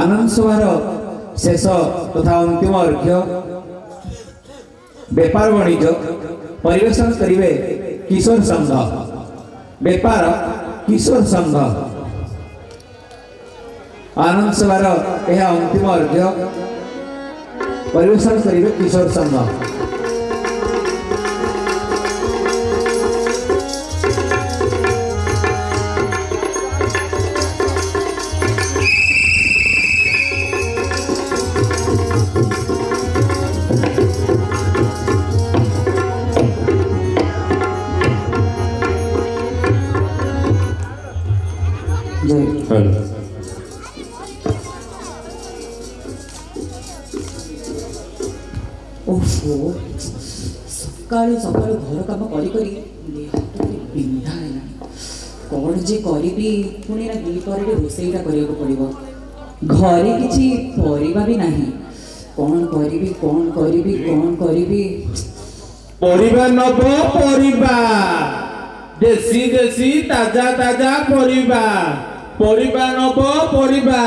आनंद सभार शेष तथा अंतिम अर्घ्य बेपार वाणिज्य परिवेशन करिवे किशोर संघ बेपार किशोर संघ आनंद सभार यह अंतिम अर्घ्य परिवेशन करिवे किशोर संघ। सकाळू सकाळू घर काम करी करी बिंधा है कौन जे करी पुणी ना द्विपर रोसईटा करने पड़ो घरे किसी परिवा भी नहीं कौन करी कौन करी कौन करी परिवा नब परिवा देसी देसी ताजा ताजा परिवा परिवा नब परिवा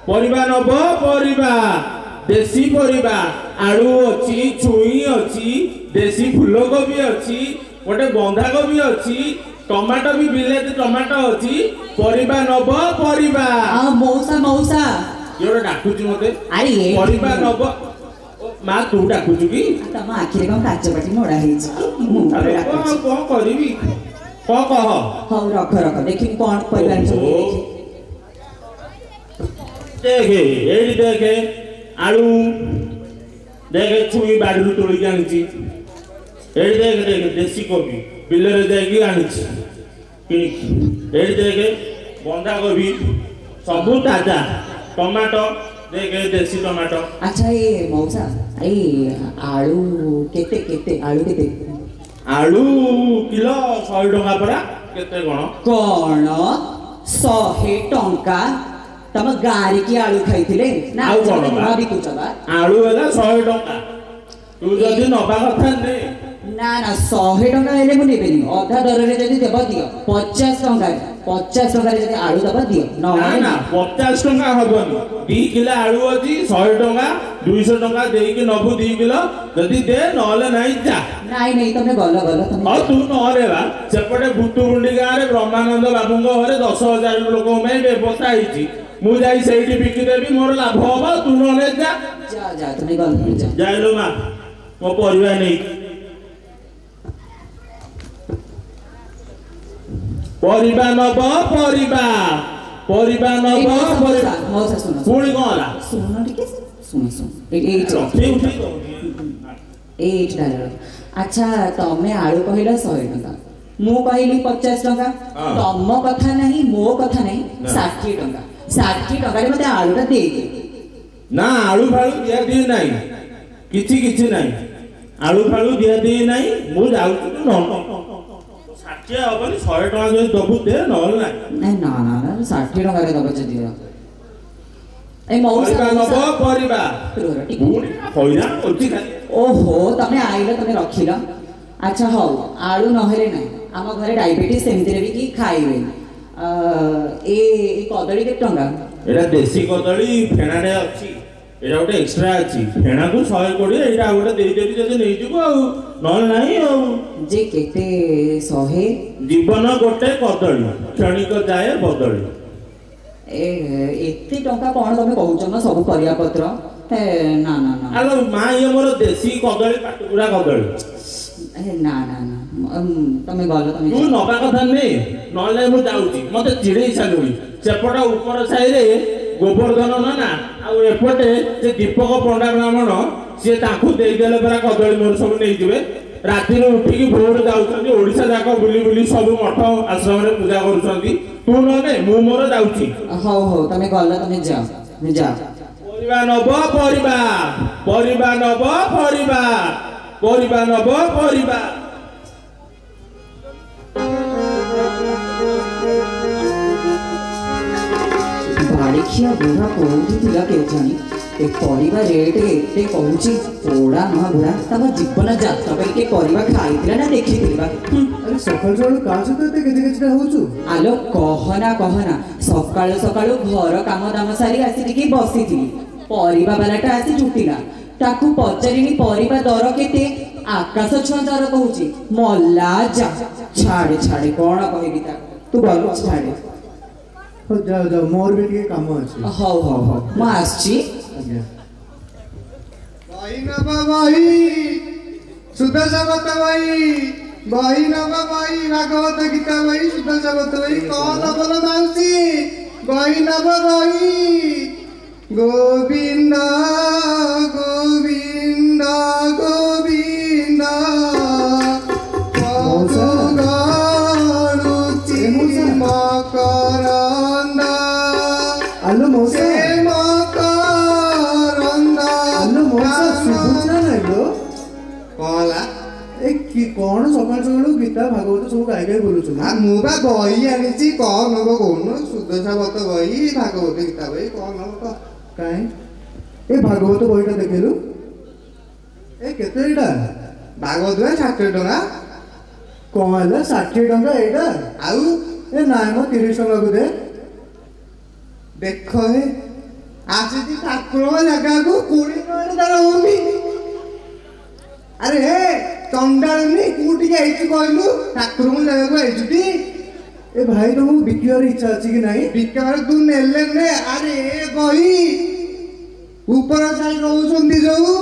परिवा नब परिवा देसी परिवा आलू अच्छी छुई अच्छी देसी फूलकोबी अच्छी गोटे बंधाकोबी अच्छी टमाटो भी बिलेती टमाटो अच्छी परिवा नब परिवा मौसा मौसा ये डाकुची मते अरे परिवा नब माँ तू डाकुचु कि तम आखिरे कौन काचपाटी मोड़ा अरे कौन करिवी कौन कह हौ रख रख देखि कौन परिवार सब देखे एडी देखे आलू देखे छुई बाड़ी तोड़िक आनी एडी देखे देखे देसी कोबी बिलरे जाइए आनी एडी देखे बंधा कोबी सबू ताजा टमाटो देखे देसी टमाटो। अच्छा ये मौसा ये आलू केते केते आलू केते आलू किलो 100 टका परा केते कौन 100 टंका तम गाड़ी की आलू खाइथिले ना आलू बिकुछ बा आलू वाला 100 टका तू जदी नबा कथा ने ना ना 100 टका हेले मु नेबेनी अधा दर रे जदी देबो दियो 50 टका रे जदी आलू दबा दियो ना ना 50 टका हबनी 2 किलो आलू अछि 100 टका 200 टका देई के नबु 2 किलो जदी दे नले नाही जा नाही नहीं तमे गलो गलो तमे तू नले बा सेपटे बुतुगुंडी गां रे ब्रह्मानंद बाबूंग घरे 10,000 लोक में व्यवस्था आइछि मु जाई सेठी बिकी देबी मोर लाभ होबा तू नले जा जा जा तमे गलो जा जाइलो मा मो परिवा नहीं परिवा नब परिवा परिवा नब परिवा मौसा सुन पुणी कोला सुन ठीक सुन सुन एट डालर अच्छा तमे आलू कहला 100 टका मु कहली 50 टका तम कथा नहीं मो कथा नहीं 60 टका 60 टका रे मते आलूटा दे दे ना आलू फालू दिया दी नहीं किछि किछि नहीं आलू फालू दिया दी नहीं मु जाउ न 60 हबनी 100 टका जो दबु दे नहल नहीं ना ना ना 60 टका रे दबो जदी ए मौसा नब परिवा पुणी होइना ओती ओहो तमे आइलो तमे रखिलो अच्छा हो आलू नहले नहीं आम घरे डायबिटीज सेमती भी कि खाइबे ए कदली के टंगा एटा देसी कदली फेणाडे अछि एटा गोटे एक्स्ट्रा अछि फेणा को 120 एटा गोटे देई देबी जदि नै जिवो आ नहल नाही आ जे केते 100 जीवन गोटे कदली क्षणिक जाए बदली एते टंका कोन तमे कहउछ न सब परिया पत्र ना ना ना आलो मा ये मोर देसी कदली पाटुरा कदली ना ना ना तमे गलो तमे तू नबा कथा ने नले मु जाउची मते चिड़ै सालुनी सेपटा ऊपर साई रे गोवर्धन ना आ एपटे जे दीपक पंडा ब्राह्मण से ताकू देई देले परा कदली मोर सब नै जिवे राति रे उठी की भोर जाउछन्ती ओडिसा जाको बुली बुली सब मठ आश्रम रे पूजा करूछन्ती तू नने मु मोर जाउची हो हो तमे गलो तमे जा परिवा नब परिवा परिवा नब परिवा परिवा नब परिवा बाड़िखिया बुढ़ा कोठी थिला के जानी ଏ ପରିବା ରେଟ୍ ଏତେ କହୁଛି ପୋଡ଼ା ମହାବୁଢ଼ା ତମ ଜୀବନ ଯାତ କରିକି ପରିବା ଖାଇଥିଲା ନା ଦେଖିଥିଲା। ଆରେ ସକାଳୁ ସକାଳୁ କାହା ସହିତ ଏତେ କେଜିଟା ହଉଛୁ? ଆଲୋ କହନା କହନା, ସକାଳୁ ସକାଳୁ ଘର କାମ ଦାମ ସାରି ଆସି ଟିକେ ବସିଥିଲି, ପରିବା ବାଲାଟା ଆସି ଜୁଟିଲା। ତାକୁ ପଚାରିନି ପରିବା ଦର କେତେ, ଆକାଶ ଛୁଆଁ ଦର କହୁଛି। ମଲା ଯା, ଛାଡେ ଛାଡେ କଣ କହିବି ତାକୁ, ତୁ ଗଲୁ ଛାଡେ। ହଉ ଯାଅ ଯାଅ, ମୋର ବି ଟିକେ କାମ ଅଛି। ହଉ ହଉ ହଉ ମୁଁ ଆସିଛି। ଆଜ୍ଞା। ବହି ନବ ବହି, ସୁଦର୍ଶବତ ବହି, ବହି ନବ ବହି, ଭାଗବତ ଗୀତା ବହି, ସୁଦର୍ଶବତ ବହି, କଣ ବୋଲ ମାଉସୀ? ବହି ନବ ବହି, ଗୋବିନ୍ଦ ଗୋବିନ୍ଦ ଗୋବିନ୍ଦ ପଦୁ ଗଳୁଚି ମକରନ୍ଦ। ଆଲୋ ମଉସା, ଆଲୋ ମଉସା ଶୁଭୁଛି ନା ନାଇଁ ଲୋ? କଣ ହେଲା? ଏ କି କଣ ସକାଳୁ ସକାଳୁ ଗୀତା ଭାଗବତ ସବୁ ଗାଇ ଗାଇ ବୋଲୁଛୁ? ମୁଁ ବା ବହି ଆଣିଛି, କଣ ନବ କହୁନ? ସୁଦର୍ଶବତ ବହି, ଭାଗବତ ଗୀତା ବହି, କଣ ନବ କହ? କାଇଁ ଏ ଭାଗବତ ବହିଟା ଦେଖିଲୁ? ଏ କେତେ ଏଇଟା? ଭାଗବତ ବହି 60 ଟଙ୍କା। କଣ ହେଲା 60 ଟଙ୍କା ଏଇଟା? ଆଉ ଏ ନାଇଁ ମ 30 ଟଙ୍କାକୁ ଦେ। ଦେଖ ହେ, ଆସିଛି ଠାକୁରଙ୍କ ଜାଗାକୁ 20 ଟଙ୍କାରେ ତାର ହଉନି। ଆରେ ହେ ଚଣ୍ଡାଳୁନି, କୋଉଠିକି ଆଇଛୁ କହିଲୁ? ଠାକୁରଙ୍କ ଜାଗାକୁ ଆଇଛୁ ଟି? ଏ ଭାଇ ତମକୁ ବିକିବାର ଇଚ୍ଛା ଅଛି କି ନାହିଁ? ବିକାରେ ତୁ ନେଲେ ନେ। ଆରେ ଏ ବହି ଉପର ସାହି ରହୁଛନ୍ତି ଯୋଉ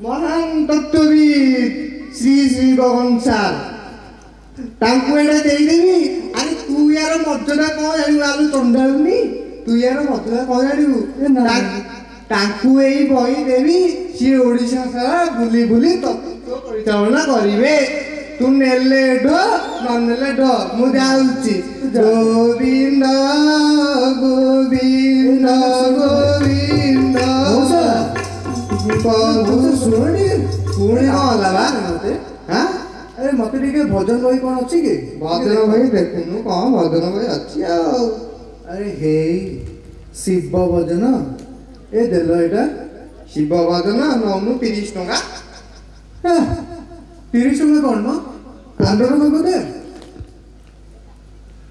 ମହାନ ତତ୍ତ୍ୱବିତ୍ ଶ୍ରୀ ଶ୍ରୀ ଗଗନ ସାର୍, ତାଙ୍କୁ ଏଇଟା ଦେଇଦେବି। ଆରେ ତୁ ୟାର ମର୍ଯ୍ୟାଦା କଣ ଜାଣିବୁ? ଆଲୁ ଚଣ୍ଡାଳୁନି, ତୁ ୟାର ମର୍ଯ୍ୟାଦା କଣ ଜାଣିବୁ? ତାଙ୍କୁ ଏଇ ବହି ଦେବି, ସିଏ ଓଡ଼ିଶା ସାରା ବୁଲି ବୁଲି ତତ୍ତ୍ୱ ପରିଚାଳନା କରିବେ। ତୁ ନେଲେ ଢ, ନ ନେଲେ ଢ। ମୁଁ ଯାଉଛି। ଗୋବିନ୍ଦ ଗୋବିନ୍ଦ ଗୋବିନ୍ଦ ଶୁଣନି ପୁଣି କଣ ହେଲା ବା? ମତେ ହାଁ? ଆରେ ମତେ ଟିକେ ଭଜନ ବହି କଣ ଅଛି କି? ଭଜନ ବହି ଦେଖୁନୁ, କଣ ଭଜନ ବହି ଅଛି ଆଉ? ଆରେ ହେଇ ଶିବ ଭଜନ, ଏ ଦେଲ ଏଇଟା। ଶିବ ଭଜନ ନଉନୁ 30 ଟଙ୍କା। 30 ଟଙ୍କା କଣ ମ? 15 ଟଙ୍କା ଦେ।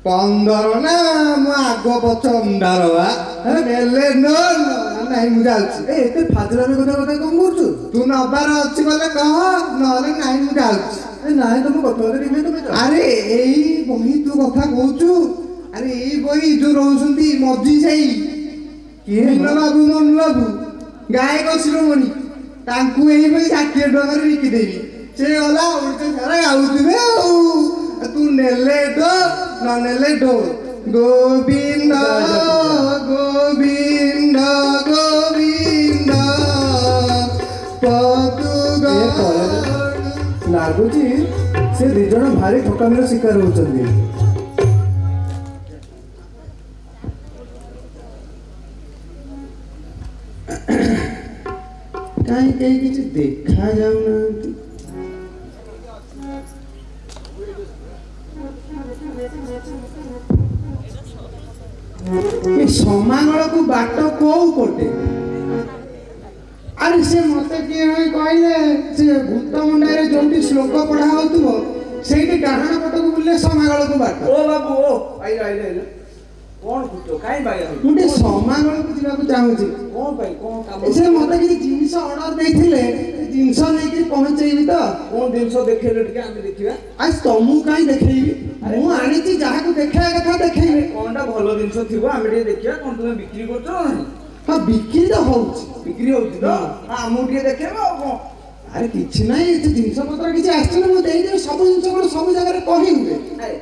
15 ନା ମୁଁ ଆଗ ପଛ ଅନ୍ଧାର ବା। ନେଲେ ନାହିଁ, ମୁଁ ଯାଉଛି। ଏତେ ଫାଜଲାମି କଥା କଣ କରୁଛୁ? ତୁ ନବାର ଅଛି ବୋଲେ କହ, ନହେଲେ ନାହିଁ ମୁଁ ଯାଉଛି। ନାଇଁ ତମ କଥାବାର୍ତ୍ତା ଟିକେ ତମେ ଯାଅ। ଆରେ ଏଇ ବହି ତୁ କଥା କହୁଛୁ? ଆରେ ଏଇ ବହି ଯୋଉ ରହୁଛନ୍ତି ମଝି ସାହି, ମୀନ ବାବୁ ମନୁ ବାବୁ ଗାୟକ ଶିରୋମଣି, ତାଙ୍କୁ ଏଇ ବହି 60 ଟଙ୍କାରେ ବିକିଦେବି। ସେ ଗଲା ଓଡ଼ିଶା ସାରା ଗାଉଥିବେ ଆଉ। ତୁ ନେଲେ ଡୋ, ନ ନେଲେ ଡୋ। ଗୋବିନ୍ଦ ଗୋବିନ୍ଦ ଗୋବିନ୍ଦ ପଦୁ ଲାଗୁଛି ସେ 2 ଜଣ ଭାରି ଠକାମିର ଶିକାର ହଉଛନ୍ତି। କାହିଁ କେହି କିଛି ଦେଖା ଯାଉନାହାନ୍ତି। ଏ ସମାଗଳକୁ ବାଟ କୋଉ ପଟେ? ଆରେ ସେ ମତେ କିଏ କହିଲେ, ସେ ଭୂତ ମୁଣ୍ଡାରେ ଯୋଉଠି ଶ୍ଲୋକ ପଢା ହଉଥିବ ସେଇଠି ଡାହାଣ ପଟକୁ ବୁଲିଲେ ସମାଗଳକୁ ବାଟ। ଓ ବାବୁ ଓ ଆଇଲ ଆଇଲ ଆଇଲ, କଣ କରୁଛ? କାଇଁ ବାୟା ହଉଛ? ମୁଁ ଟିକେ ସମାଗଳକୁ ଯିବାକୁ ଚାହୁଁଛି। କଣ ପାଇଁ, କଣ କାମ? ସେ ମତେ କିଛି ଜିନିଷ ଅର୍ଡର ଦେଇଥିଲେ, ଜିନିଷ ନେଇକି ପହଞ୍ଚେଇବି ତ। କଣ ଜିନିଷ ଦେଖେଇଲେ ଟିକେ ଆମେ ଦେଖିବା। ଆজ ତମକୁ କାହିଁ ଦେଖେଇବି? ମୁଁ ଆଣିଛି, ଯାହାକୁ ଦେଖେଇବା କଥା ଦେଖେଇବି। କଣଟା ଭଲ ଜିନିଷ ଥିବ ଆମେ ଟିକେ ଦେଖିବା। କଣ ତୁମେ ବିକ୍ରି କରୁଛ ନା ନାହିଁ? ହଁ ବିକ୍ରି ତ ହଉଛି। ବିକ୍ରି ହଉଛି ତ? ଆମକୁ ଟିକେ ଦେଖେଇବ ଆଉ କଣ। ଆରେ କିଛି ନାହିଁ, ଜିନିଷ ପତ୍ର କିଛି ଆସିଛି ନା ମୁଁ ଦେଇଦେବି। ସବୁ ଜିନିଷ କଣ ସବୁ ଜାଗାରେ କହିହୁଏ?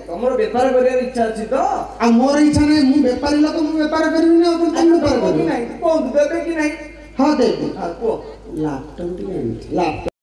ତମର ବେପାର କରିବାର ଇଚ୍ଛା ଅଛି ତ? ଆଉ ମୋର ଇଚ୍ଛା ନାହିଁ, ମୁଁ ବେପାରୀ ଲୋକ, ମୁଁ ବେପାର କରିବିନି। ଆଉ ତମେ ବେପାର କରିବି ନାହିଁ, କୁହନ୍ତୁ ଦେବେ କି ନାହିଁ? ହଁ ଦେବି। କୁହ। ଲାପଟପ୍ ଟିକେ ଆଣିଛି। ଲାପଟପ୍